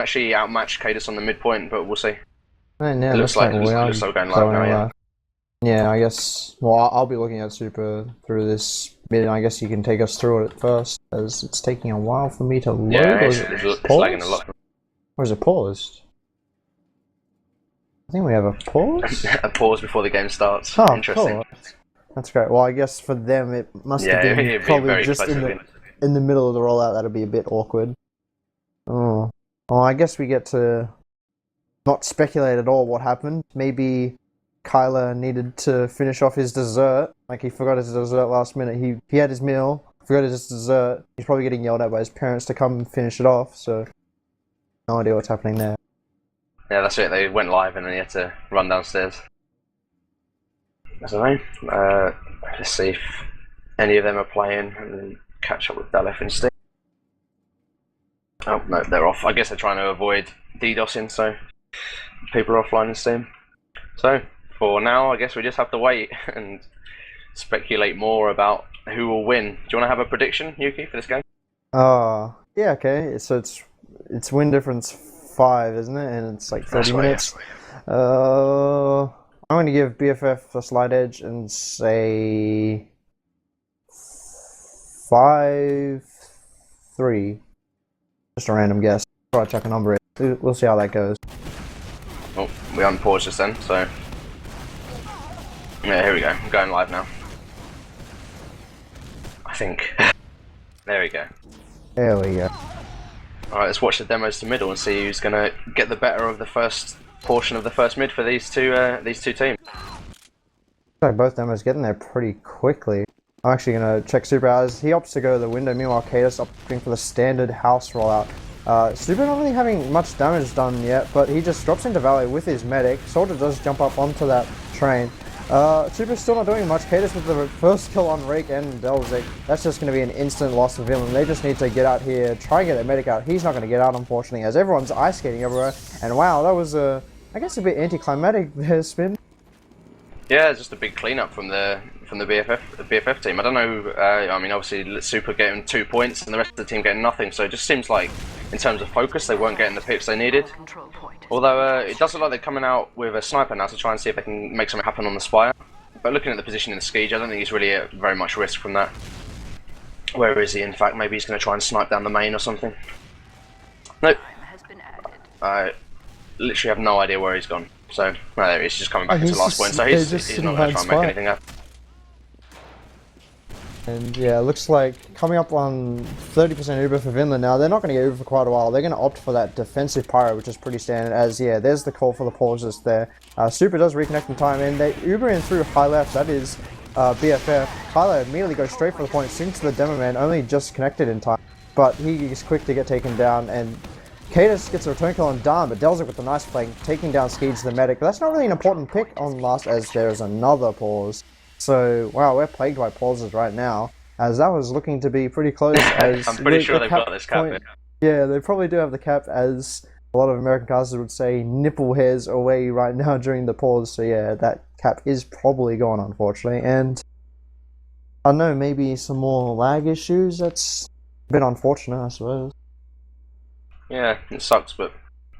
actually outmatched Cadus on the midpoint, but we'll see. And yeah, It looks like we're going live now, yeah. Yeah, I guess. Well, I'll be looking at Super through this bit, and I guess you can take us through it first, as it's taking a while for me to load. Yeah, it's lagging a lot. Or is it paused? I think we have a pause. A pause before the game starts. Oh, interesting. Cool. That's great. Well, I guess for them it must have been probably just in the middle of the rollout. That'll be a bit awkward. Oh, well, I guess we get to not speculate at all what happened. Maybe Kyler needed to finish off his dessert. Like, he forgot his dessert last minute. He had his meal, forgot his dessert. He's probably getting yelled at by his parents to come and finish it off, so no idea what's happening there. Yeah, that's it. They went live and then he had to run downstairs. I don't know. Let's see if any of them are playing and then catch up with Dalef instead. Oh, no, they're off. I guess they're trying to avoid DDoSing, so people are offline in Steam. So, for now, I guess we just have to wait and speculate more about who will win. Do you want to have a prediction, Yuki, for this game? Yeah, okay. So it's win difference 5, isn't it? And it's like 30 minutes. I'm going to give BFF a slight edge and say 5-3. Just a random guess. Try to chuck a number in. We'll see how that goes. Oh, we unpaused just then, so yeah, here we go. I'm going live now. I think. There we go. There we go. Alright, let's watch the demos to middle and see who's going to get the better of the first portion of the first mid for these two teams. Looks like both demos getting there pretty quickly. I'm actually going to check Super as he opts to go to the window. Meanwhile, Cadus opting for the standard house rollout. Super not really having much damage done yet, but he just drops into Valley with his medic. Soldier does jump up onto that train. Super's still not doing much. Cadus with the first kill on Rake and Delzik. That's just going to be an instant loss of Vinland. They just need to get out here, try and get their medic out. He's not going to get out, unfortunately, as everyone's ice skating everywhere. And wow, that was, I guess, a bit anticlimactic there, Spin. Yeah, just a big cleanup from the BFF team. I don't know. I mean, obviously, Super getting 2 points and the rest of the team getting nothing. So it just seems like, in terms of focus, they weren't getting the picks they needed. Although it does look like they're coming out with a sniper now to try and see if they can make something happen on the spire. But looking at the position in the Skiege, I don't think he's really at very much risk from that. Where is he? In fact, maybe he's going to try and snipe down the main or something. Nope. I literally have no idea where he's gone. So, no, there he is, just coming back into last point. So he's not going to try and make anything happen. And yeah, it looks like coming up on 30% Uber for Vinland now. They're not going to get Uber for quite a while. They're going to opt for that defensive pyro, which is pretty standard. As yeah, there's the call for the pauses there. Super does reconnect in time, and they Uber in through high left. That is BFF. Kyler immediately goes straight for the point, sinks to the demo man, only just connected in time, but he is quick to get taken down. And Cadus gets a return kill on Dawn, but Delzik with the nice flank, taking down Skiege the medic. But that's not really an important pick on last, as there is another pause. So, wow, we're plagued by pauses right now, as that was looking to be pretty close. As I'm pretty sure they've got this cap. Yeah, they probably do have the cap, as a lot of American casters would say, nipple hairs away right now during the pause. So yeah, that cap is probably gone, unfortunately. And I don't know, maybe some more lag issues. That's a bit unfortunate, I suppose. Yeah, it sucks, but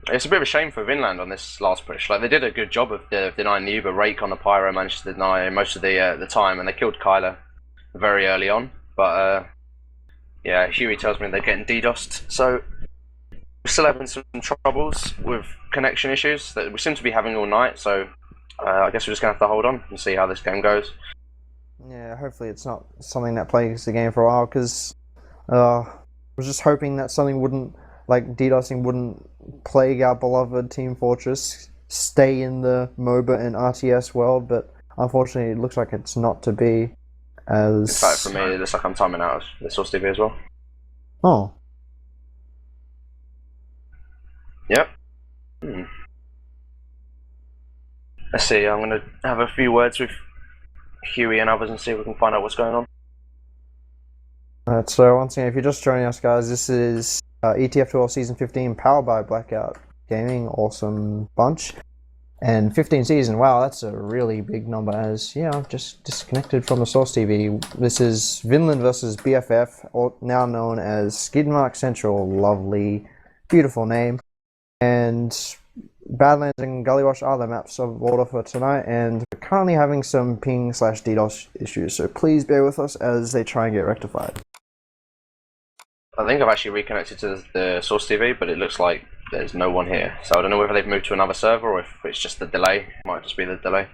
it's a bit of a shame for Vinland on this last push. Like, they did a good job of denying the Uber. Rake on the pyro managed to deny most of the time, and they killed Kyler very early on. But yeah, Huey tells me they're getting DDoSed, so we're still having some troubles with connection issues that we seem to be having all night. So I guess we're just gonna have to hold on and see how this game goes. Yeah, hopefully it's not something that plagues the game for a while, because I was just hoping that something wouldn't, like DDoSing wouldn't plague our beloved Team Fortress, stay in the MOBA and RTS world, but unfortunately it looks like it's not to be. As in fact, for me, it looks like I'm timing out of the Source TV as well. Oh. Yep. Let's see, I'm going to have a few words with Huey and others and see if we can find out what's going on. Alright, so once again, if you're just joining us, guys, this is ETF2L Season 15, powered by Blackout Gaming. Awesome bunch. And 15 season, wow, that's a really big number, as, yeah, I've just disconnected from the Source TV. This is Vinland versus BFF, or now known as Skidmark Central. Lovely, beautiful name. And Badlands and Gullywash are the maps of order for tonight, and we're currently having some ping/DDoS issues, so please bear with us as they try and get rectified. I think I've actually reconnected to the source TV, but it looks like there's no one here. So I don't know whether they've moved to another server or if it's just the delay. It might just be the delay.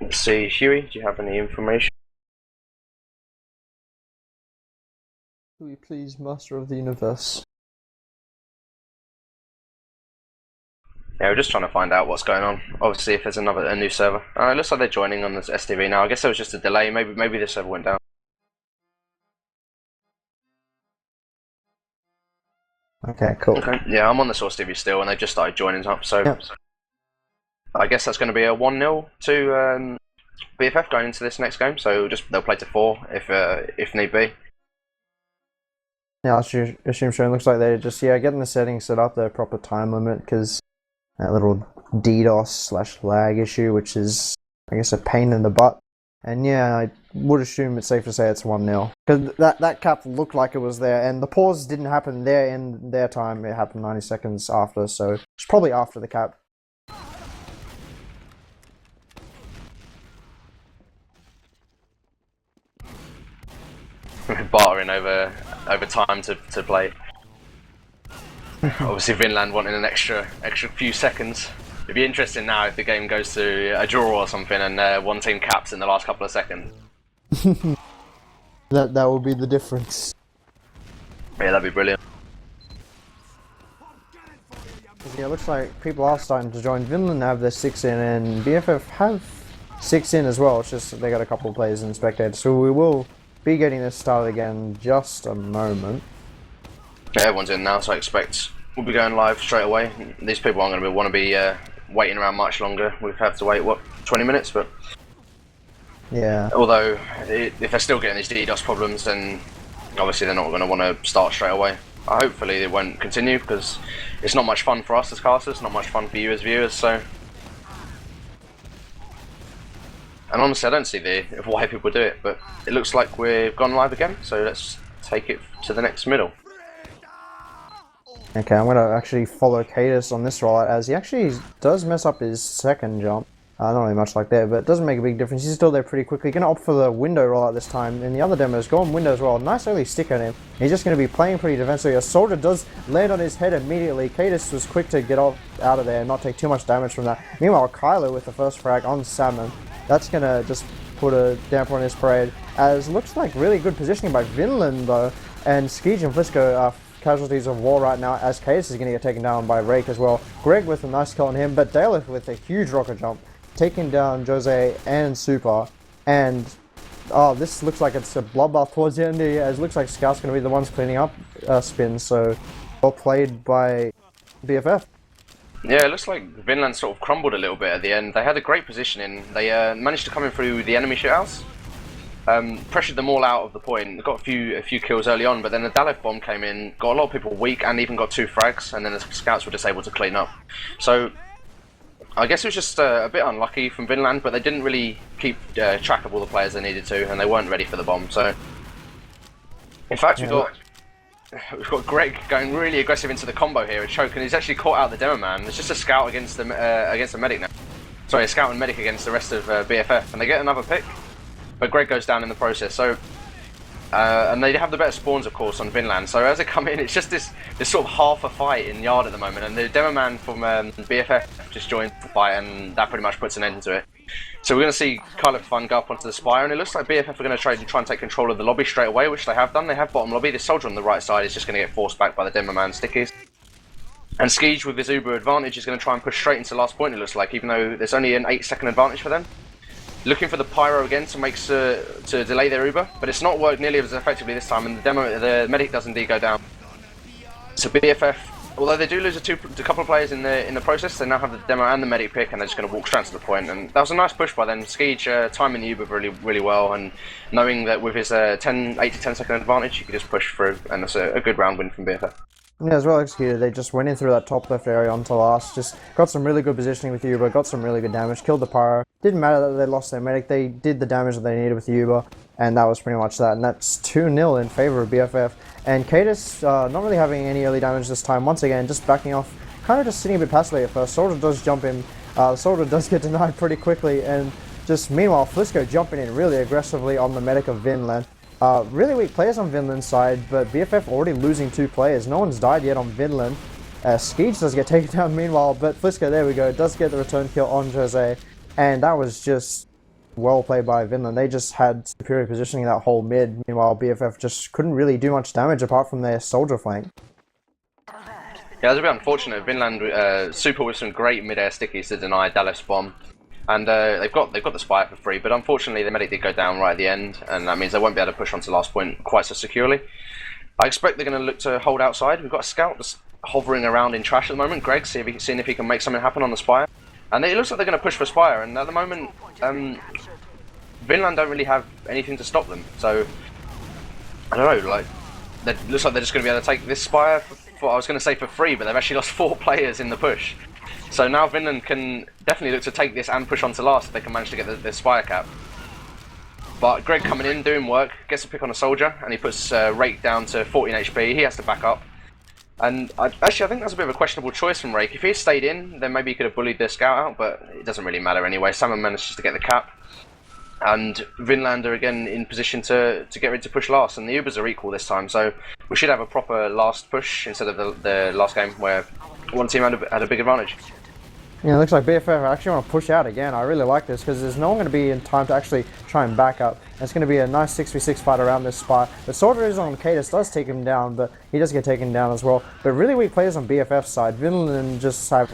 Let's see, Huey, do you have any information? Huey, please, Master of the Universe. Yeah, we're just trying to find out what's going on. Obviously, if there's a new server. It looks like they're joining on this STV now. I guess there was just a delay. Maybe the server went down. Okay, cool. Okay. Yeah, I'm on the source TV still, and they've just started joining up. So Yep. I guess that's going to be a 1-0 to BFF going into this next game. So they'll play to 4 if need be. Yeah, I assume so. It looks like they're just getting the settings set up, the proper time limit, because that little DDoS/lag issue, which is, I guess, a pain in the butt. And yeah, I would assume it's safe to say it's 1-0. Because that cap looked like it was there, and the pause didn't happen there in their time. It happened 90 seconds after, so it's probably after the cap. Bartering over time to play. Obviously, Vinland wanting an extra few seconds. It'd be interesting now if the game goes to a draw or something and one team caps in the last couple of seconds. That would be the difference. Yeah, that'd be brilliant. Yeah, it looks like people are starting to join. Vinland have their 6 in, and BFF have 6 in as well. It's just they got a couple of players and spectators, so we will be getting this started again in just a moment. Yeah, everyone's in now, so I expect we'll be going live straight away. These people aren't going to want to be waiting around much longer. We've had to wait 20 minutes, but yeah. Although if they're still getting these DDoS problems, then obviously they're not going to want to start straight away. Hopefully they won't continue because it's not much fun for us as casters, not much fun for you as viewers. So, and honestly, I don't see why people do it, but it looks like we've gone live again. So let's take it to the next middle. Okay, I'm going to actually follow Cadus on this rollout, as he actually does mess up his second jump. Not really much like that, but it doesn't make a big difference. He's still there pretty quickly. Going to opt for the window rollout this time. And the other demo's gone window as well. Nice early stick on him. He's just going to be playing pretty defensively. A soldier does land on his head immediately. Cadus was quick to get out of there and not take too much damage from that. Meanwhile, Kylo with the first frag on Salmon. That's going to just put a damper on his parade. As looks like really good positioning by Vinland, though. And Skeej and Flisco are casualties of war right now, as Cadus is going to get taken down by Rake as well. Greg with a nice kill on him, but Daleth with a huge rocket jump, taking down Jose and Super. And this looks like it's a bloodbath towards the end here, as it looks like Scout's going to be the ones cleaning up spins. So well played by BFF. Yeah, it looks like Vinland sort of crumbled a little bit at the end. They had a great positioning. They managed to come in through the enemy shithouse. Pressured them all out of the point. Got a few kills early on, but then the Daleth bomb came in, got a lot of people weak, and even got 2 frags, and then the scouts were just able to clean up. So I guess it was just a bit unlucky from Vinland, but they didn't really keep track of all the players they needed to, and they weren't ready for the bomb. So in fact, we've got Greg going really aggressive into the combo here, a choke, and he's actually caught out the demo man. It's just a scout against the medic now. Sorry, a scout and medic against the rest of BFF, and they get another pick. But Greg goes down in the process, so and they have the better spawns, of course, on Vinland. So as they come in, it's just this sort of half a fight in yard at the moment, and the demo man from BFF just joined the fight, and that pretty much puts an end to it. So we're going to see Kylo Fun go up onto the Spire, and it looks like BFF are going to try and take control of the lobby straight away, which they have done. They have bottom lobby. The soldier on the right side is just going to get forced back by the demo man stickies. And Skeej with his Uber advantage is going to try and push straight into the last point, it looks like, even though there's only an 8-second advantage for them. Looking for the pyro again to delay their Uber, but it's not worked nearly as effectively this time, and the medic does indeed go down. So BFF, although they do lose a couple of players in the process, they now have the demo and the medic pick, and they're just going to walk straight to the point. And that was a nice push by them. Skeej timing the Uber really well, and knowing that with his 8 to 10 second advantage, he could just push through, and that's a good round win from BFF. Yeah, as well executed. They just went in through that top left area onto last. Just got some really good positioning with the Uber, got some really good damage, killed the pyro. Didn't matter that they lost their medic, they did the damage that they needed with the Uber. and that was pretty much that. And that's 2-0 in favor of BFF. And Cadis not really having any early damage this time. Once again, just backing off, kind of just sitting a bit passively at first. Soldier does jump in. Soldier does get denied pretty quickly, and just meanwhile, Flisco jumping in really aggressively on the medic of Vinland. Really weak players on Vinland's side, but BFF already losing 2 players. No one's died yet on Vinland. Skeege does get taken down meanwhile, but Flisco, there we go, does get the return kill on Jose. And that was just well played by Vinland. They just had superior positioning that whole mid. Meanwhile, BFF just couldn't really do much damage apart from their soldier flank. Yeah, it was a bit unfortunate. Vinland super with some great mid-air stickies to deny Dallas bomb, and they've got the spire for free. But unfortunately, the medic did go down right at the end, and that means they won't be able to push onto last point quite so securely. I expect they're going to look to hold outside. We've got a scout just hovering around in trash at the moment. Greg, seeing if he can make something happen on the spire, and it looks like they're going to push for spire. And at the moment, Vinland don't really have anything to stop them. So I don't know, like. It looks like they're just going to be able to take this spire for I was going to say for free, but they've actually lost 4 players in the push. So now Vinland can definitely look to take this and push on to last if they can manage to get the spire cap. But Greg coming in, doing work, gets a pick on a soldier, and he puts Rake down to 14 HP. He has to back up. And actually, I think that's a bit of a questionable choice from Rake. If he had stayed in, then maybe he could have bullied the scout out, but it doesn't really matter anyway. Salmon manages to get the cap. And Vinland are again in position to get ready to push last, and the Ubers are equal this time, so we should have a proper last push instead of the last game where one team had a big advantage. Yeah, it looks like BFF actually want to push out again. I really like this because there's no one going to be in time to actually try and back up. And it's going to be a nice 6v6 fight around this spot. The soldier is on Cadis, does take him down, but he does get taken down as well. But really weak players on BFF's side. Vinland just have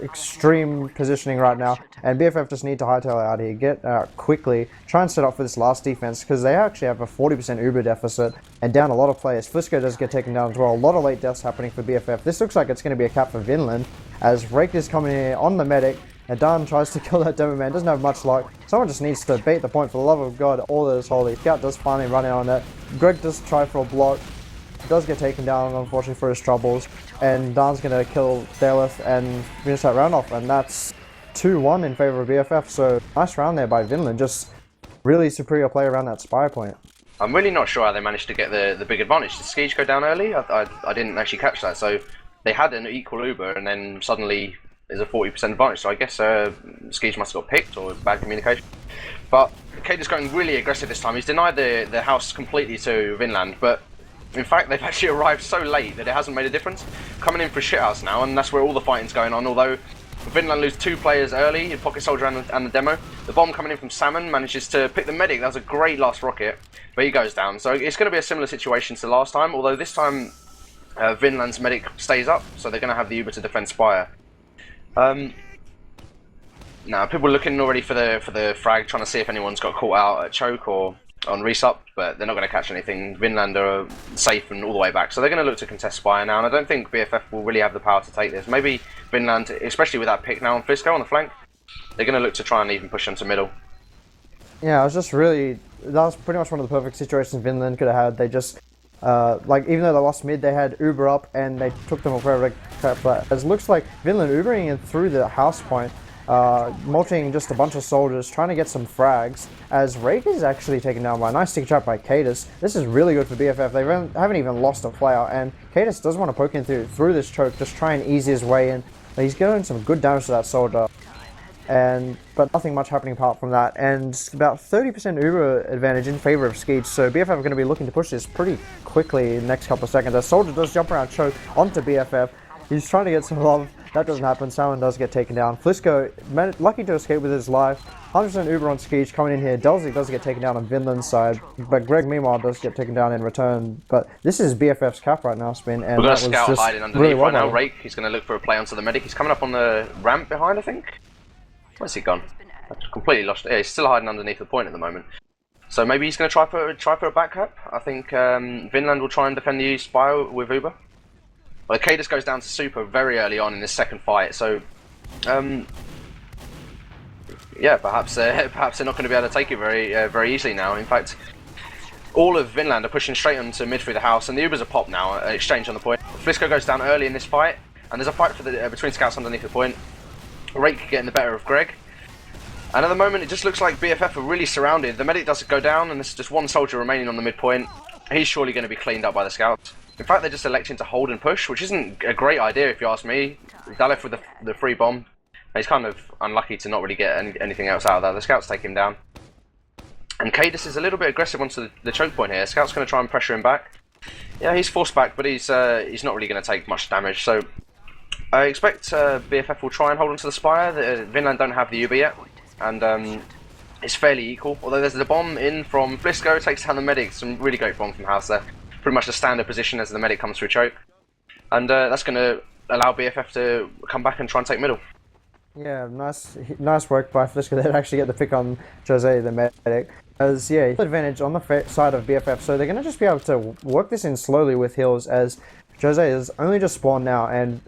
extreme positioning right now, and BFF just need to hightail out here, get out quickly, try and set up for this last defense because they actually have a 40% Uber deficit and down a lot of players. Flisco does get taken down as well. A lot of late deaths happening for BFF. This looks like it's going to be a cap for Vinland as Rake is coming in on the medic. Adan tries to kill that demo man, doesn't have much luck. Someone just needs to bait the point for the love of God. All that is holy. Scout does finally run in on it. Greg does try for a block. Does get taken down, unfortunately, for his troubles, and Dan's going to kill Daleth and finish that round off, and that's 2-1 in favor of BFF, so nice round there by Vinland, just really superior play around that spire point. I'm really not sure how they managed to get the big advantage. Did Skeege go down early? I didn't actually catch that, so they had an equal Uber, and then suddenly there's a 40% advantage, so I guess Skeege must have got picked, or bad communication. But Cade is going really aggressive this time. He's denied the house completely to Vinland, but in fact, they've actually arrived so late that it hasn't made a difference. Coming in for shithouse now, and that's where all the fighting's going on. Although Vinland lose 2 players early, Pocket Soldier and the demo. The bomb coming in from Salmon manages to pick the medic. That was a great last rocket, but he goes down. So it's going to be a similar situation to last time, although this time Vinland's medic stays up, so they're going to have the Uber to defend Spire. Now people are looking already for the frag, trying to see if anyone's got caught out at choke or on resup, but they're not going to catch anything. Vinland are safe and all the way back, so they're going to look to contest Spire now, and I don't think BFF will really have the power to take this. Maybe Vinland, especially with that pick now on Flisco on the flank, they're going to look to try and even push them to middle. Yeah, that was pretty much one of the perfect situations Vinland could have had. They just, like, even though they lost mid, they had Uber up, and they took them forever to crap, but it looks like Vinland Ubering in through the house point, mulching just a bunch of soldiers, trying to get some frags, as Rake is actually taken down by a nice stick trap by Cadis. This is really good for BFF. They haven't even lost a player, and Cadis does want to poke in through this choke, just try and ease his way in. But he's doing some good damage to that soldier, but nothing much happening apart from that, and about 30% Uber advantage in favor of Skeege, so BFF are going to be looking to push this pretty quickly in the next couple of seconds. As soldier does jump around choke onto BFF. He's trying to get some love. That doesn't happen. Salmon does get taken down. Flisco, lucky to escape with his life. 100% Uber on Skeege coming in here. Delzy does get taken down on Vinland's side, but Greg meanwhile does get taken down in return. But this is BFF's cap right now, Spin. And we've got a scout hiding underneath really right now. Rake, he's going to look for a play onto the medic. He's coming up on the ramp behind, I think. Where's he gone? I've completely lost. Yeah, he's still hiding underneath the point at the moment. So maybe he's going to try for a back cap. I think Vinland will try and defend the Spire with Uber. Well, Cadis goes down to super very early on in this second fight, so yeah, perhaps they're not going to be able to take it very easily now. In fact, all of Vinland are pushing straight onto mid through the house, and the Ubers are popped now. Exchange on the point. Flisco goes down early in this fight, and there's a fight for between scouts underneath the point. Rake getting the better of Greg. And at the moment, it just looks like BFF are really surrounded. The medic does go down, and there's just one soldier remaining on the midpoint. He's surely going to be cleaned up by the scouts. In fact, they're just electing to hold and push, which isn't a great idea if you ask me. They're left with the free bomb. He's kind of unlucky to not really get anything else out of that. The scouts take him down. And Cadus is a little bit aggressive onto the choke point here. Scout's going to try and pressure him back. Yeah, he's forced back, but he's not really going to take much damage. So I expect BFF will try and hold onto the spire. Vinland don't have the Uber yet, and it's fairly equal. Although there's the bomb in from Flisco, takes down the medic. Some really great bomb from House there. Pretty much the standard position as the medic comes through choke, and that's going to allow BFF to come back and try and take middle. Yeah, nice work by Flisco. They'd actually get the pick on Jose, the medic. As yeah, advantage on the side of BFF, so they're going to just be able to work this in slowly with heals, as Jose is only just spawned now, and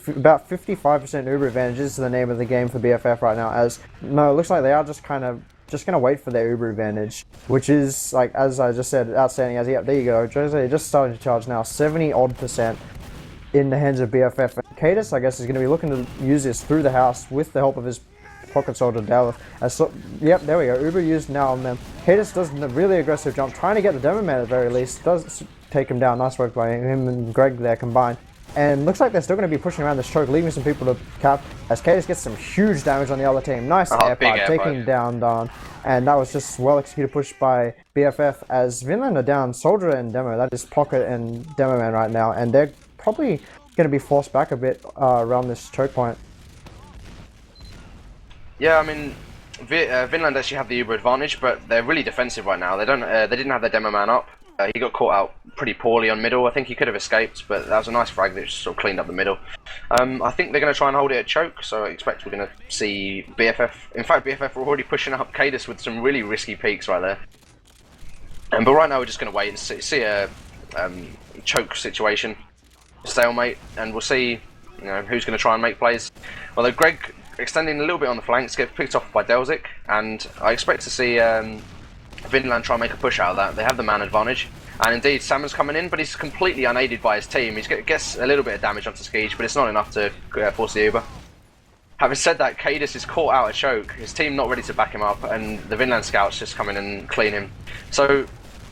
about 55% Uber advantage is the name of the game for BFF right now. As no, it looks like they are just kind of going to wait for their Uber advantage, which is, like, as I just said, outstanding. As there you go, Jose just starting to charge now, 70% in the hands of BFF. And Cadus, I guess, is going to be looking to use this through the house with the help of his pocket soldier Daleth. Yep, there we go. Uber used now on them. Cadus does a really aggressive jump, trying to get the demo man at the very least. Does take him down. Nice work by him and Greg there combined. And looks like they're still going to be pushing around this choke, leaving some people to cap. As Cadus gets some huge damage on the other team. Nice air pipe, taking down. And that was just well executed push by BFF. As Vinland are down soldier and demo. That is pocket and demo man right now, and they're probably going to be forced back a bit around this choke point. Yeah, I mean, Vinland actually have the Uber advantage, but they're really defensive right now. They didn't have their demo man up. He got caught out pretty poorly on middle. I think he could have escaped, but that was a nice frag that just sort of cleaned up the middle. I think they're going to try and hold it at choke, so I expect we're going to see BFF. In fact, BFF are already pushing up Cadus with some really risky peaks right there. But right now we're just going to wait and see a choke situation, stalemate, and we'll see who's going to try and make plays. Although Greg extending a little bit on the flanks, gets picked off by Delzik, and I expect to see Vinland try and make a push out of that. They have the man advantage, and indeed Salmon's coming in, but he's completely unaided by his team. He gets a little bit of damage onto Skeege, but it's not enough to force the Uber. Having said that, Cadus is caught out a choke, his team not ready to back him up, and the Vinland scouts just come in and clean him. So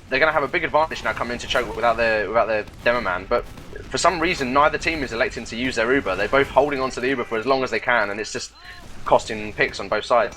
they're going to have a big advantage now coming into choke without their demo man, but for some reason neither team is electing to use their Uber. They're both holding onto the Uber for as long as they can, and it's just costing picks on both sides.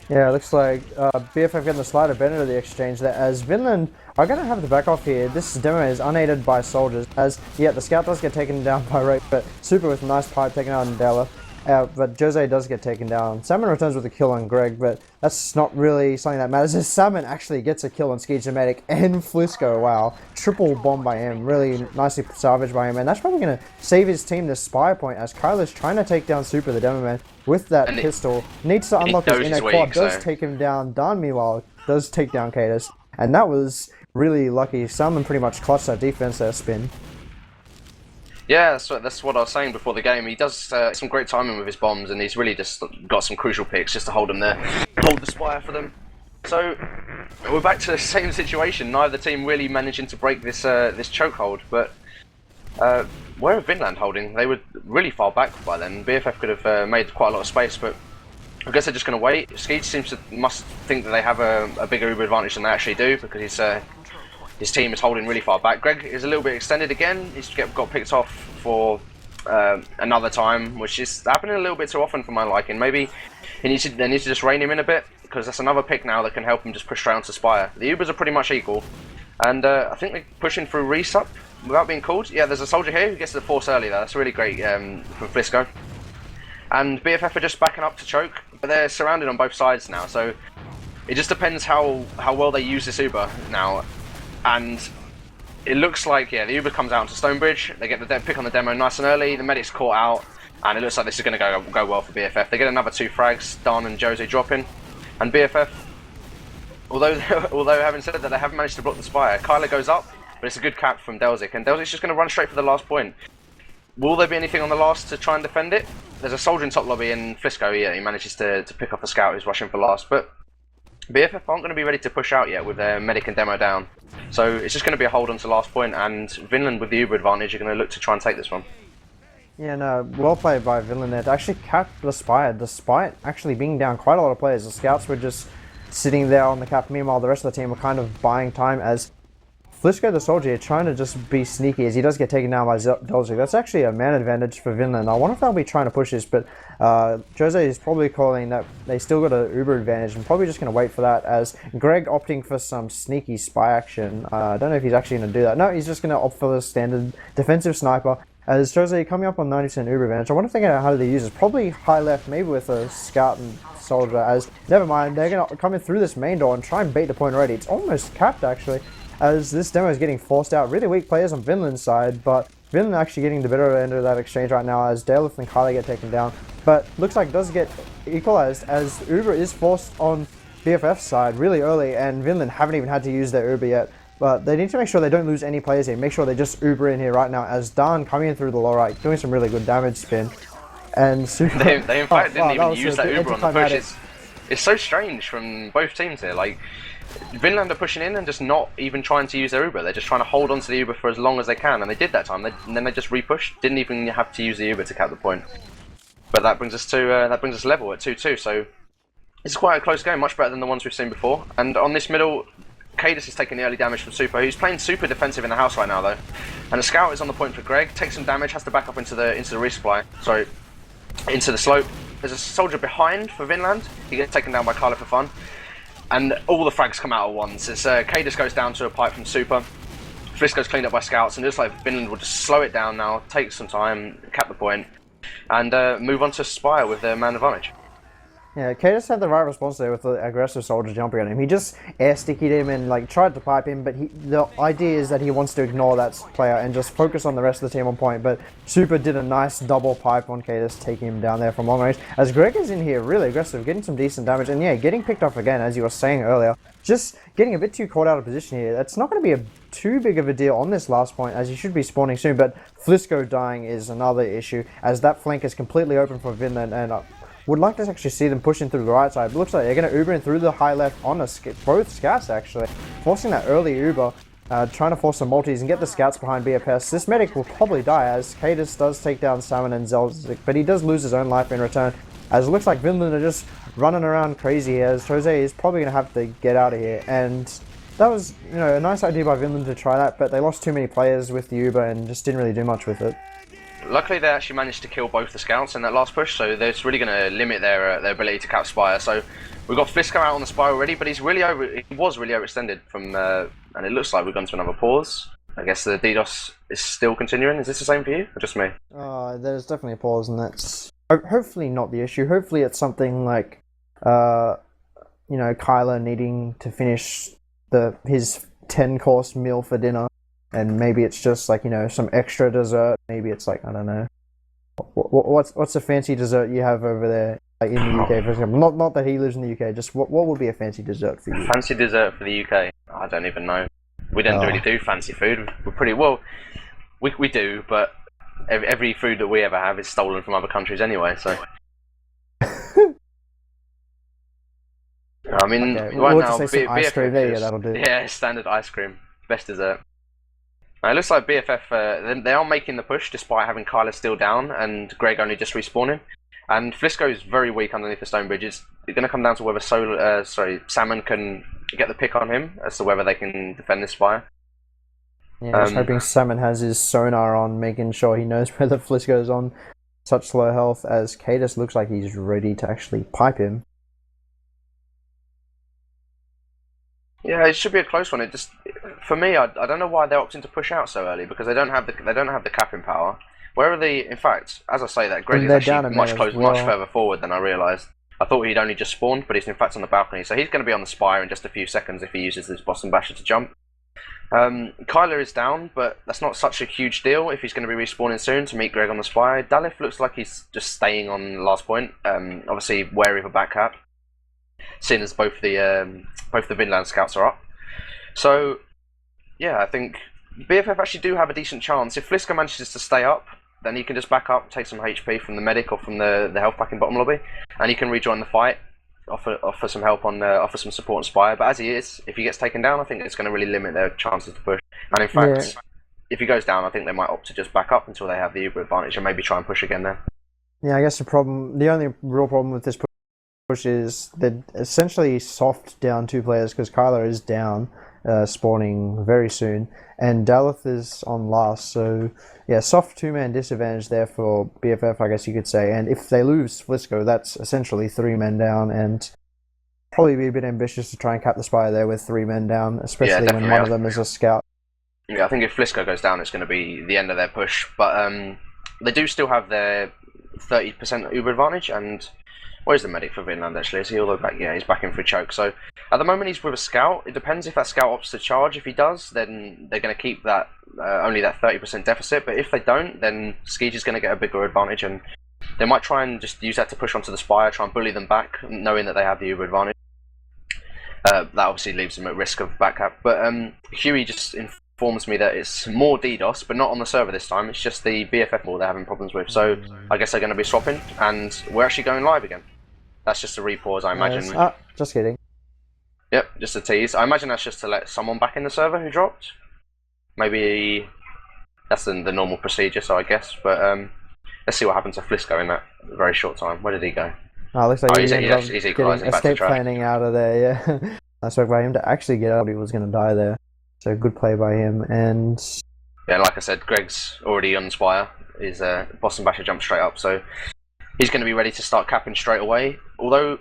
Yeah, it looks like BFF getting the slight advantage of the exchange there, as Vinland are going to have the back off here. This demo is unaided by soldiers, as yeah, the scout does get taken down by Rake, but Super with a nice pipe taken out on Della. But Jose does get taken down. Salmon returns with a kill on Greg, but that's not really something that matters, as Salmon actually gets a kill on Skeege the Medic and Flisco. Wow, triple bomb by him, really nicely salvaged by him, and that's probably going to save his team the spire point, as Kyler's trying to take down Super the Demo Man with that pistol. Needs to unlock his inner quad, does take him down. Dan, meanwhile, does take down Cadus, and that was really lucky. Salmon pretty much clutched that defense there, Spin. Yeah, that's what I was saying before the game. He does some great timing with his bombs, and he's really just got some crucial picks just to hold them there, hold the spire for them. So we're back to the same situation. Neither team really managing to break this this chokehold. But where are Vinland holding? They were really far back by then. BFF could have made quite a lot of space, but I guess they're just going to wait. Skeege must think that they have a bigger Uber advantage than they actually do, because his team is holding really far back. Greg is a little bit extended again. He's got picked off for another time, which is happening a little bit too often for my liking. Maybe they need to just rein him in a bit, because that's another pick now that can help him just push straight onto Spire. The Ubers are pretty much equal, and I think they're pushing through resup without being called. Yeah, there's a soldier here who gets to the force early though. That's really great from Flisco. And BFF are just backing up to choke, but they're surrounded on both sides now, so it just depends how well they use this Uber now. And it looks like, yeah, the Uber comes out onto Stonebridge, they get the pick on the demo nice and early, the medic's caught out, and it looks like this is going to go well for BFF. They get another 2 frags, Don and Jose dropping, and BFF, although having said that, they haven't managed to block the Spire. Kyler goes up, but it's a good cap from Delzik, and Delzik's just going to run straight for the last point. Will there be anything on the last to try and defend it? There's a soldier in top lobby, and Flisco, yeah, he manages to pick up a scout who's rushing for last, but BFF aren't going to be ready to push out yet with their medic and demo down. So it's just going to be a hold on to last point, and Vinland with the Uber advantage are going to look to try and take this one. Yeah, no, well played by Vinland there to actually cap the Spire, despite actually being down quite a lot of players. The scouts were just sitting there on the cap. Meanwhile, the rest of the team were kind of buying time as Flisco the soldier here trying to just be sneaky as he does get taken down by Dolzig. That's actually a man advantage for Vinland. I wonder if they'll be trying to push this, but Jose is probably calling that they still got an Uber advantage and probably just going to wait for that as Greg opting for some sneaky spy action. I don't know if he's actually going to do that. No, he's just going to opt for the standard defensive sniper. As Jose coming up on 90% Uber advantage, I wonder if they're going to know how to use this. Probably high left, maybe with a scout and soldier. As never mind, they're going to come in through this main door and try and bait the point already. It's almost capped actually, as this demo is getting forced out. Really weak players on Vinland's side, but Vinland actually getting the better end of that exchange right now as Daleth and Kylie get taken down. But looks like it does get equalized as Uber is forced on BFF's side really early, and Vinland haven't even had to use their Uber yet. But they need to make sure they don't lose any players here. Make sure they just Uber in here right now as Dan coming in through the low right, doing some really good damage spin. And Super... They in fact didn't even use that Uber on the push. It's so strange from both teams here. Like, Vinland are pushing in and just not even trying to use their Uber. They're just trying to hold on to the Uber for as long as they can, and they did that time. And then they just repushed. Didn't even have to use the Uber to cap the point. But that brings us to level at 2-2. So it's quite a close game, much better than the ones we've seen before. And on this middle, Cadus is taking the early damage from Super, who's playing super defensive in the house right now though. And the scout is on the point for Greg, takes some damage, has to back up into the resupply. Sorry, into the slope. There's a soldier behind for Vinland. He gets taken down by Carla for fun. And all the frags come out at once. As Cadus goes down to a pipe from Super. Flisco's cleaned up by scouts, and just like Vinland will just slow it down now, take some time, cap the point, and move on to Spire with their man advantage. Yeah, Cadus had the right response there with the aggressive soldier jumping on him. He just air stickied him and like tried to pipe him, but the idea is that he wants to ignore that player and just focus on the rest of the team on point. But Super did a nice double pipe on Cadus, taking him down there from long range. As Greg is in here really aggressive, getting some decent damage, and yeah, getting picked off again, as you were saying earlier. Just getting a bit too caught out of position here. That's not going to be too big of a deal on this last point, as he should be spawning soon, but Flisco dying is another issue, as that flank is completely open for Vinland, and would like to actually see them pushing through the right side. But looks like they're going to Uber in through the high left on both scouts actually, forcing that early Uber, trying to force some multis and get the scouts behind BFS. This medic will probably die as Cadus does take down Salmon and Zelzik, but he does lose his own life in return, as it looks like Vinland are just running around crazy as Jose is probably going to have to get out of here. And that was, you know, a nice idea by Vinland to try that, but they lost too many players with the Uber and just didn't really do much with it. Luckily, they actually managed to kill both the scouts in that last push, so that's really going to limit their ability to cap Spire. So we've got Flisco out on the Spire already, but he was really overextended from, and it looks like we've gone to another pause. I guess the DDoS is still continuing. Is this the same for you, or just me? There's definitely a pause, and that's hopefully not the issue. Hopefully it's something like, you know, Kyler needing to finish his 10-course meal for dinner. And maybe it's just like, you know, some extra dessert. Maybe it's like, I don't know. What's a fancy dessert you have over there, like in the UK, for example? Not that he lives in the UK. Just what would be a fancy dessert for you? Fancy dessert for the UK? I don't even know. We don't really do fancy food. We're pretty well. We do, but every food that we ever have is stolen from other countries anyway. So. I mean, okay. right now, ice cream. There, yeah, that'll do. Yeah, standard ice cream, best dessert. It looks like BFF, they are making the push despite having Kyler still down and Greg only just respawning. And Flisco is very weak underneath the stone bridge. It's going to come down to whether Salmon can get the pick on him as to whether they can defend this Spire. Yeah, just hoping Salmon has his sonar on, making sure he knows where the Flisco's on such low health, as Cadus looks like he's ready to actually pipe him. Yeah, it should be a close one. It just, for me, I don't know why they're opting to push out so early, because they don't have the capping power. Where are the? In fact, as I say that, Greg is actually much further forward than I realised. I thought he'd only just spawned, but he's in fact on the balcony, so he's going to be on the Spire in just a few seconds if he uses this Boston Basher to jump. Kyler is down, but that's not such a huge deal if he's going to be respawning soon to meet Greg on the Spire. Dalif looks like he's just staying on the last point. Obviously wary of a back cap, seeing as both the Vinland scouts are up. So yeah, I think BFF actually do have a decent chance. If Flisco manages to stay up, then he can just back up, take some HP from the medic or from the health pack in bottom lobby, and he can rejoin the fight, offer some help on offer some support on Spire. But as he is, if he gets taken down, I think it's going to really limit their chances to push. And in fact, if he goes down, I think they might opt to just back up until they have the Uber advantage and maybe try and push again then. Yeah, I guess the only real problem with this push is they're essentially soft down 2 players because Kyler is down, spawning very soon, and Daleth is on last, so yeah, soft 2-man disadvantage there for BFF, I guess you could say, and if they lose Flisco, that's essentially 3 men down, and probably be a bit ambitious to try and cap the Spire there with 3 men down, especially when one of them is a scout. Yeah, I think if Flisco goes down, it's going to be the end of their push, but they do still have their 30% Uber advantage, and where's the medic for Vinland actually? Is he all the way back? Yeah, he's back in for a choke. So at the moment he's with a scout. It depends if that scout opts to charge. If he does, then they're going to keep that only that 30% deficit. But if they don't, then Skeege is going to get a bigger advantage, and they might try and just use that to push onto the Spire, try and bully them back, knowing that they have the Uber advantage. That obviously leaves them at risk of backcap. But Huey just informs me that it's more DDoS, but not on the server this time. It's just the BFF more they're having problems with. So I guess they're going to be swapping, and we're actually going live again. That's just a repause, I imagine. Yes. Just kidding. Yep, just a tease. I imagine that's just to let someone back in the server who dropped. Maybe that's the normal procedure, so I guess. But let's see what happens to Flisco in that very short time. Where did he go? Oh, looks like he's getting escape planning out of there, yeah. I spoke by him to actually get out, he was going to die there. So good play by him, and... Yeah, like I said, Greg's already on Spire. His Boston Basher jumped straight up, so he's going to be ready to start capping straight away. Although,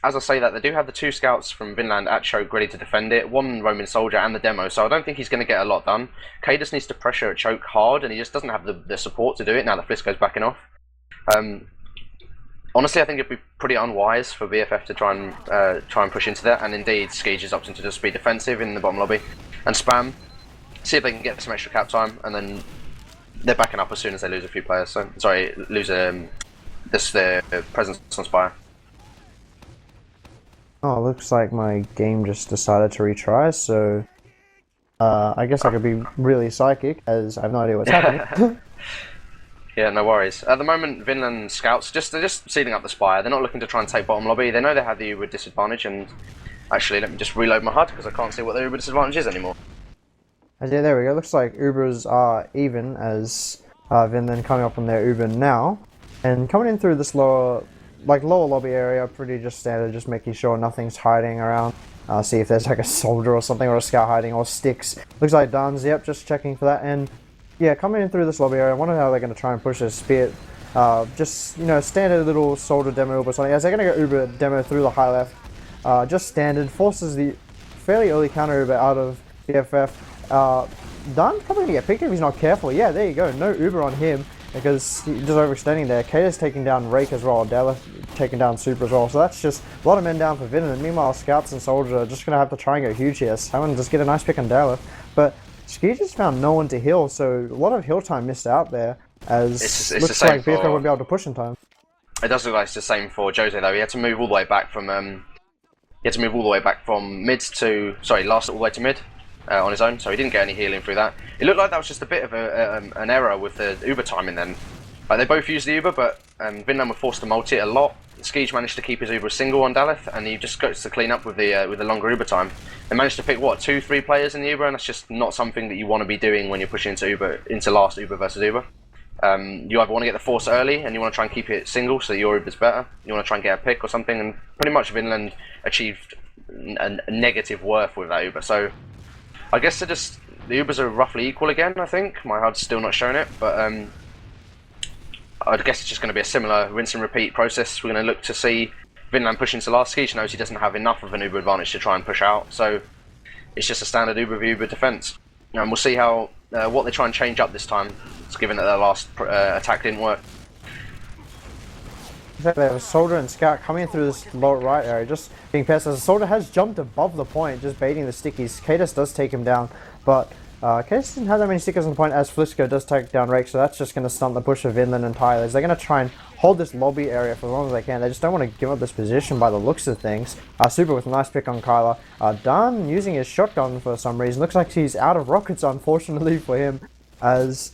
as I say that, they do have the 2 scouts from Vinland at choke ready to defend it, 1 Roman soldier and the demo, so I don't think he's going to get a lot done. Cadus needs to pressure at choke hard, and he just doesn't have the support to do it now that Flisco's backing off. Honestly, I think it'd be pretty unwise for BFF to try and push into that, and indeed, Skeege is opting to just be defensive in the bottom lobby and spam, see if they can get some extra cap time, and then they're backing up as soon as they lose a few players. So, sorry, lose their presence on Spire. Oh, looks like my game just decided to retry, so I guess I could be really psychic, as I have no idea what's happening. Yeah, no worries. At the moment, Vinland scouts, they're just sealing up the Spire. They're not looking to try and take bottom lobby. They know they have the Uber disadvantage, and actually, let me just reload my HUD because I can't see what the Uber disadvantage is anymore. Yeah, there we go. Looks like Ubers are even as Vinland coming up on their Uber now, and coming in through this lower lobby area, pretty just standard, just making sure nothing's hiding around. See if there's like a soldier or something, or a scout hiding, or sticks. Looks like Dan's, yep, just checking for that, and yeah, coming in through this lobby area, I wonder how they're going to try and push this spear. Just, standard little soldier demo or something. As they're going to go Uber demo through the high left. Just standard. Forces the fairly early counter Uber out of BFF. Dan probably going to get picked if he's not careful. Yeah, there you go. No Uber on him because he's just overextending there. Kata's taking down Rake as well. Daleth taking down Super as well. So that's just a lot of men down for Vinland. Meanwhile, Scouts and Soldier are just going to have to try and go huge here. Someone just get a nice pick on Daleth. But Ski just found no one to heal, so a lot of heal time missed out there, as it's looks like BFF won't be able to push in time. It does look like it's the same for Jose though. He had to move all the way back from last all the way to mid on his own, so he didn't get any healing through that. It looked like that was just a bit of an error with the Uber timing then. Like they both used the Uber, but Vinland were forced to multi it a lot. Skeege managed to keep his Uber single on Daleth, and he just goes to clean up with the longer Uber time. They managed to pick what 2-3 players in the Uber, and that's just not something that you want to be doing when you're pushing into last Uber versus Uber. You either want to get the force early, and you want to try and keep it single so your Uber's better. You want to try and get a pick or something, and pretty much Vinland achieved a negative worth with that Uber. So I guess the Ubers are roughly equal again. I think my HUD's still not showing it, but I guess it's just going to be a similar rinse and repeat process. We're going to look to see Vinland push into last. Skeege knows he doesn't have enough of an Uber advantage to try and push out, so it's just a standard Uber v Uber defense. And we'll see how what they try and change up this time, given that their last attack didn't work. Exactly, they have a soldier and scout coming through this lower right area, just being pest as the soldier has jumped above the point, just baiting the stickies. Cadus does take him down, but Cadus didn't have that many stickers on the point as Flisco does take down Rake, so that's just going to stunt the push of Vinland entirely. They're going to try and hold this lobby area for as long as they can. They just don't want to give up this position by the looks of things. Super with a nice pick on Kyler. Dan using his shotgun for some reason. Looks like he's out of rockets, unfortunately for him, as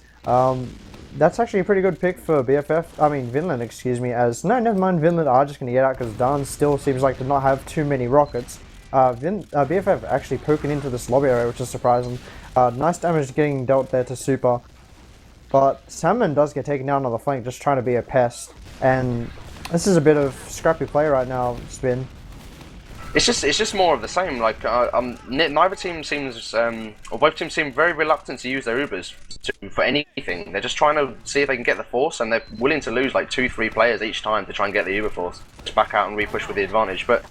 that's actually a pretty good pick for Vinland, excuse me, as, no, never mind, Vinland are just going to get out because Dan still seems like to not have too many rockets. BFF actually poking into this lobby area, which is surprising. Nice damage getting dealt there to Super. But Salmon does get taken down on the flank, just trying to be a pest. And this is a bit of scrappy play right now, Spin. It's just more of the same. Like neither team seems, or both teams seem very reluctant to use their Ubers for anything. They're just trying to see if they can get the force, and they're willing to lose like 2-3 players each time to try and get the Uber force. Just back out and repush with the advantage. But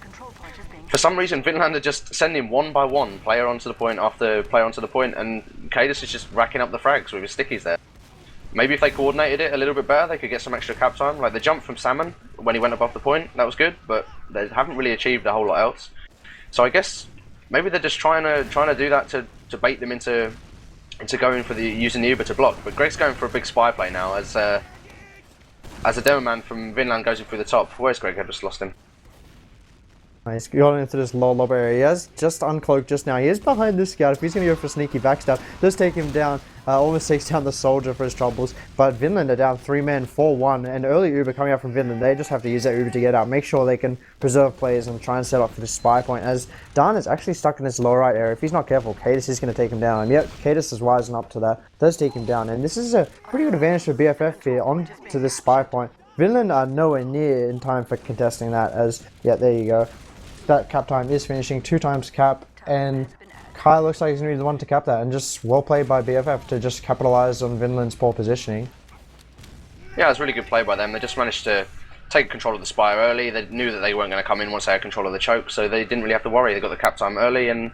for some reason, Vinland are just sending one by one player onto the point after player onto the point, and Cadus is just racking up the frags with his stickies there. Maybe if they coordinated it a little bit better, they could get some extra cap time. Like the jump from Salmon when he went above the point, that was good, but they haven't really achieved a whole lot else. So I guess maybe they're just trying to do that to bait them into going for using the Uber to block. But Greg's going for a big spy play now as a demo man from Vinland goes in through the top. Where's Greg? I just lost him. He's going into this low lob area. He has just uncloaked just now. He is behind this scout. If he's going to go for a sneaky backstab, does take him down. Almost takes down the soldier for his troubles. But Vinland are down 3 men, 4-1. And early Uber coming out from Vinland. They just have to use that Uber to get out. Make sure they can preserve players and try and set up for this spy point. As Dan is actually stuck in this low right area. If he's not careful, Cadus is going to take him down. And yet, Cadus is rising up to that. Does take him down. And this is a pretty good advantage for BFF here on to this spy point. Vinland are nowhere near in time for contesting that. As, yeah, there you go. That cap time is finishing 2 times cap, and Kai looks like he's going to be the one to cap that, and just well played by BFF to just capitalize on Vinland's poor positioning. Yeah, it was really good play by them. They just managed to take control of the spire early. They knew that they weren't going to come in once they had control of the choke, so they didn't really have to worry. They got the cap time early, and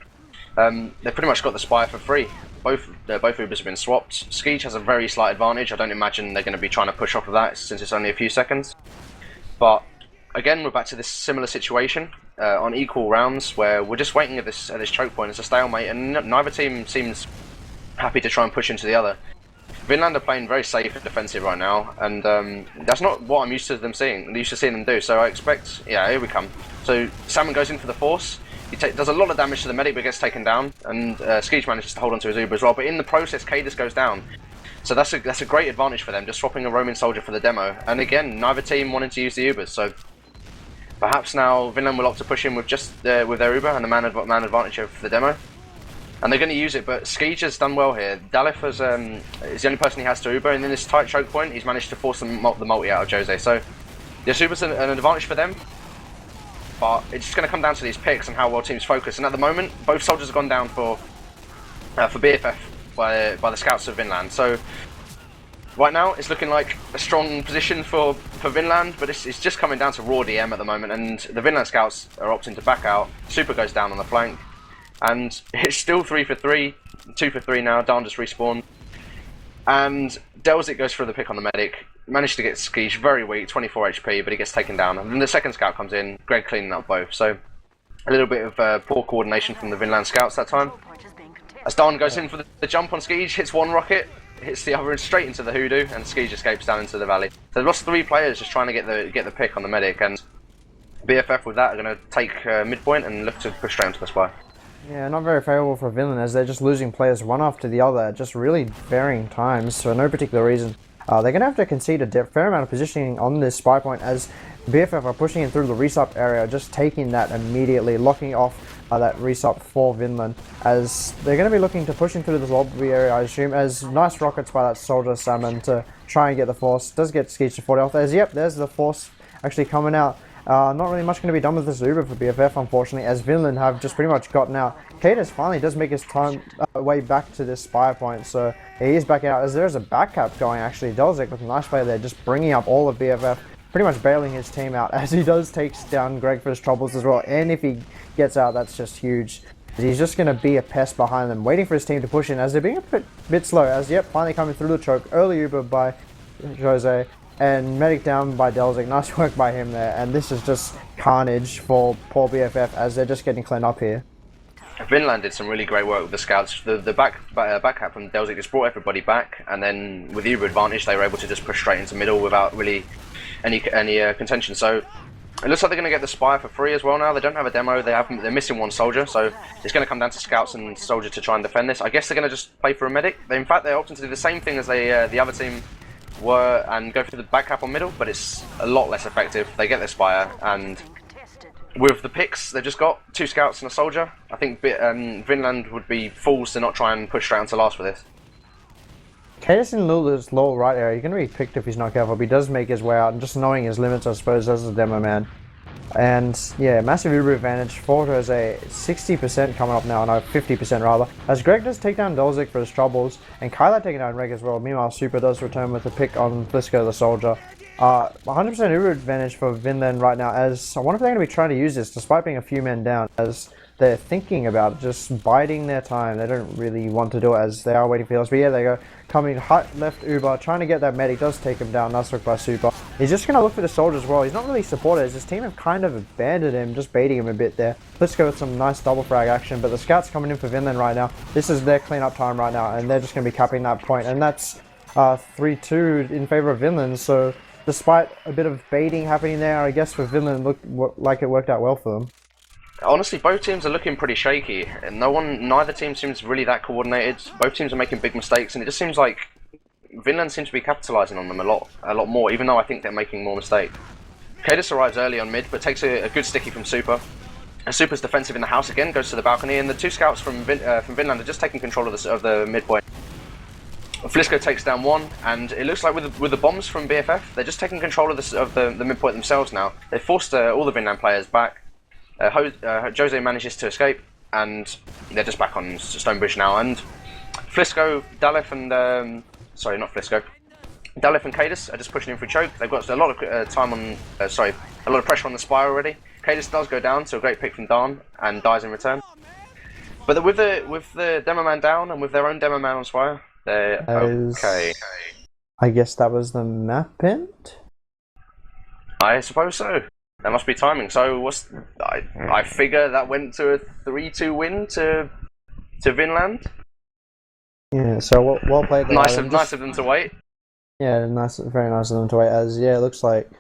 they pretty much got the spire for free. Both Ubers have been swapped. Skeech has a very slight advantage. I don't imagine they're going to be trying to push off of that since it's only a few seconds. But again, we're back to this similar situation on equal rounds where we're just waiting at this choke point. It's a stalemate, and neither team seems happy to try and push into the other. Vinland are playing very safe and defensive right now, and that's not what I'm used to seeing them do. So I expect, yeah, here we come. So Salmon goes in for the force. He does a lot of damage to the medic, but gets taken down, and Skeech manages to hold onto his Uber as well. But in the process, Cadus goes down. So that's a great advantage for them, just swapping a roaming soldier for the demo. And again, neither team wanting to use the Ubers, so perhaps now Vinland will opt to push in with just with their Uber and the man advantage for the demo. And they're going to use it, but Skeech has done well here. Dalif is the only person he has to Uber, and in this tight choke point, he's managed to force the multi out of Jose. So this Uber's an advantage for them, but it's just going to come down to these picks and how well teams focus. And at the moment, both soldiers have gone down for BFF by the scouts of Vinland. So right now, it's looking like a strong position for Vinland, but it's just coming down to raw DM at the moment, and the Vinland scouts are opting to back out. Super goes down on the flank, and it's still 3 for 3, 2 for 3 now. Dan just respawned, and Delzik goes for the pick on the medic. Managed to get Skeech very weak, 24 HP, but he gets taken down. And then the second scout comes in, Greg cleaning up both. So a little bit of poor coordination from the Vinland scouts that time. As Dan goes in for the jump on Skeech, hits one rocket, hits the other and straight into the hoodoo, and Skeech escapes down into the valley. So they've lost 3 players just trying to get the pick on the medic, and BFF with that are going to take midpoint and look to push straight into the spy. Yeah, not very favourable for Vinland as they're just losing players one after the other at just really varying times for no particular reason. They're going to have to concede a fair amount of positioning on this spy point as BFF are pushing in through the resup area, just taking that immediately, locking off that resup for Vinland, as they're going to be looking to push in through this lobby area, I assume, as nice rockets by that soldier Salmon to try and get the force. Does get Skeech to 40 health, as yep, there's the force actually coming out. Not really much going to be done with this Uber for BFF, unfortunately, as Vinland have just pretty much gotten out. Cadus finally does make his way back to this spy point, so he is back out, as there's a back cap going, actually. Delzik with a nice play there, just bringing up all of BFF, pretty much bailing his team out, as he does take down Greg for his troubles as well, and if he gets out, that's just huge. He's just going to be a pest behind them, waiting for his team to push in, as they're being a bit slow, as yep, finally coming through the choke, early Uber by Jose, and medic down by Delzik. Nice work by him there, and this is just carnage for poor BFF as they're just getting cleaned up here. Vinland did some really great work with the scouts. The back cap from Delzik just brought everybody back, and then with the Uber advantage, they were able to just push straight into middle without really any contention. So it looks like they're going to get the spire for free as well now. They don't have a demo. They're missing one soldier, so it's going to come down to scouts and soldier to try and defend this. I guess they're going to just play for a medic. In fact, they're opting to do the same thing as the other team were and go for the back cap on middle, but it's a lot less effective. They get their spire, and with the picks they've just got 2 scouts and a soldier, I think Vinland would be fools to not try and push straight onto last for this. Cadis in Lula's low right area, he's going to be picked if he's not careful, but he does make his way out, and just knowing his limits, I suppose, as a demo man. And yeah, massive Uber advantage. Forto has a 60% coming up now, no, 50% rather. As Greg does take down Dolzik for his troubles, and Kyla taking down Reg as well. Meanwhile, Super does return with a pick on Blisco the soldier. 100% Uber advantage for Vinland right now, as I wonder if they're going to be trying to use this despite being a few men down, as they're thinking about just biding their time. They don't really want to do it as they are waiting for heals. But yeah, they go coming hut left Uber, trying to get that medic, does take him down. Nice look by Super. He's just going to look for the soldier as well. He's not really supported as his team have kind of abandoned him, just baiting him a bit there. Let's go with some nice double frag action, but the scouts coming in for Vinland right now. This is their cleanup time right now, and they're just going to be capping that point, and that's 3-2 in favor of Vinland. So despite a bit of baiting happening there, I guess for Vinland, looked like it worked out well for them. Honestly, both teams are looking pretty shaky, and neither team seems really that coordinated. Both teams are making big mistakes, and it just seems like Vinland seems to be capitalising on them a lot more, even though I think they're making more mistakes. Cadis arrives early on mid, but takes a good sticky from Super. And Super's defensive in the house again, goes to the balcony, and the 2 scouts from Vinland are just taking control of the midpoint. Flisco takes down 1, and it looks like with the bombs from BFF, they're just taking control of the midpoint themselves now. They forced all the Vinland players back. Jose manages to escape, and they're just back on Stonebridge now. And Flisco, Dalef, and sorry, not Flisco. Dalef and Cadis are just pushing in through choke. They've got a lot of time on, a lot of pressure on the spire already. Cadis does go down, so a great pick from Dan, and dies in return. But with the demo man down and with their own demo man on spire, they're okay. I guess that was the map end? I suppose so. That must be timing. So I figure that went to a 3-2 win to Vinland. Yeah, so well played. Nice of them to wait. Yeah, very nice of them to wait. As yeah, it looks like,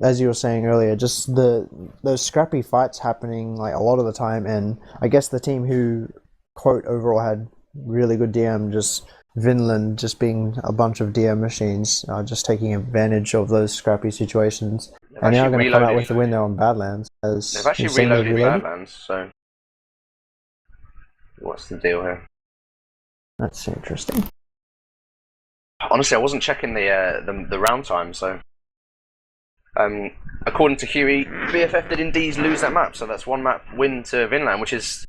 as you were saying earlier, just those scrappy fights happening like a lot of the time, and I guess the team who quote overall had really good DM, just Vinland just being a bunch of DM machines, just taking advantage of those scrappy situations. And now going to come out with the win there on Badlands. They've actually reloaded Badlands, so what's the deal here? That's interesting. Honestly, I wasn't checking the round time, so according to huhy, BFF did indeed lose that map, so that's 1 map win to Vinland, which is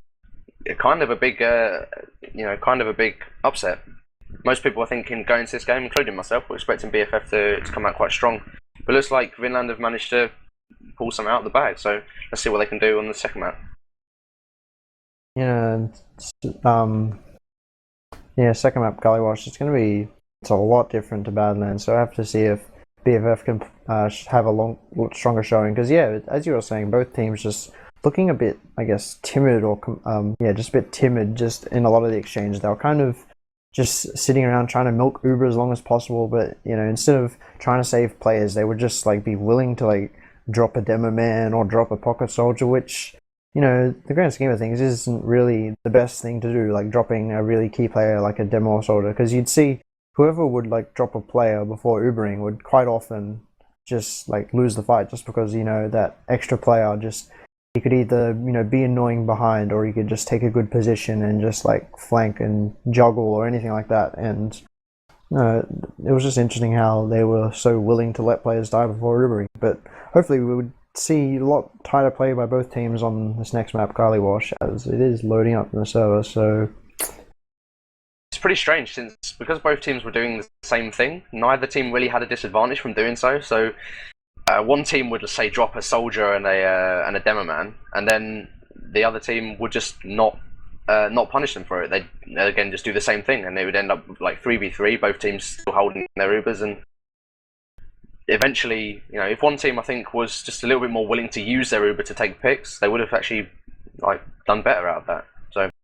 kind of a big, big upset. Most people, I think, going into this game, including myself, were expecting BFF to come out quite strong. But it looks like Vinland have managed to pull something out of the bag, so let's see what they can do on the second map. Yeah, second map, Gully Wash, it's a lot different to Badlands, so I have to see if BFF can have a stronger showing, because yeah, as you were saying, both teams just looking a bit, I guess, timid, or just a bit timid just in a lot of the exchanges. They were kind of just sitting around trying to milk Uber as long as possible, but instead of trying to save players, they would just like be willing to like drop a demo man or drop a pocket soldier, which the grand scheme of things isn't really the best thing to do, like dropping a really key player like a demo soldier, because you'd see whoever would like drop a player before Ubering would quite often just like lose the fight, just because that extra player just, he could either be annoying behind, or he could just take a good position and just like flank and juggle or anything like that. And it was just interesting how they were so willing to let players die before Ubering. But hopefully we would see a lot tighter play by both teams on this next map, Gully Wash, as it is loading up in the server. So it's pretty strange, because both teams were doing the same thing, neither team really had a disadvantage from doing so. So one team would, say, drop a soldier and a demo man, and then the other team would just not punish them for it. They'd again just do the same thing, and they would end up like 3v3, both teams still holding their Ubers. And eventually, if one team, I think, was just a little bit more willing to use their Uber to take picks, they would have actually like done better out of that. So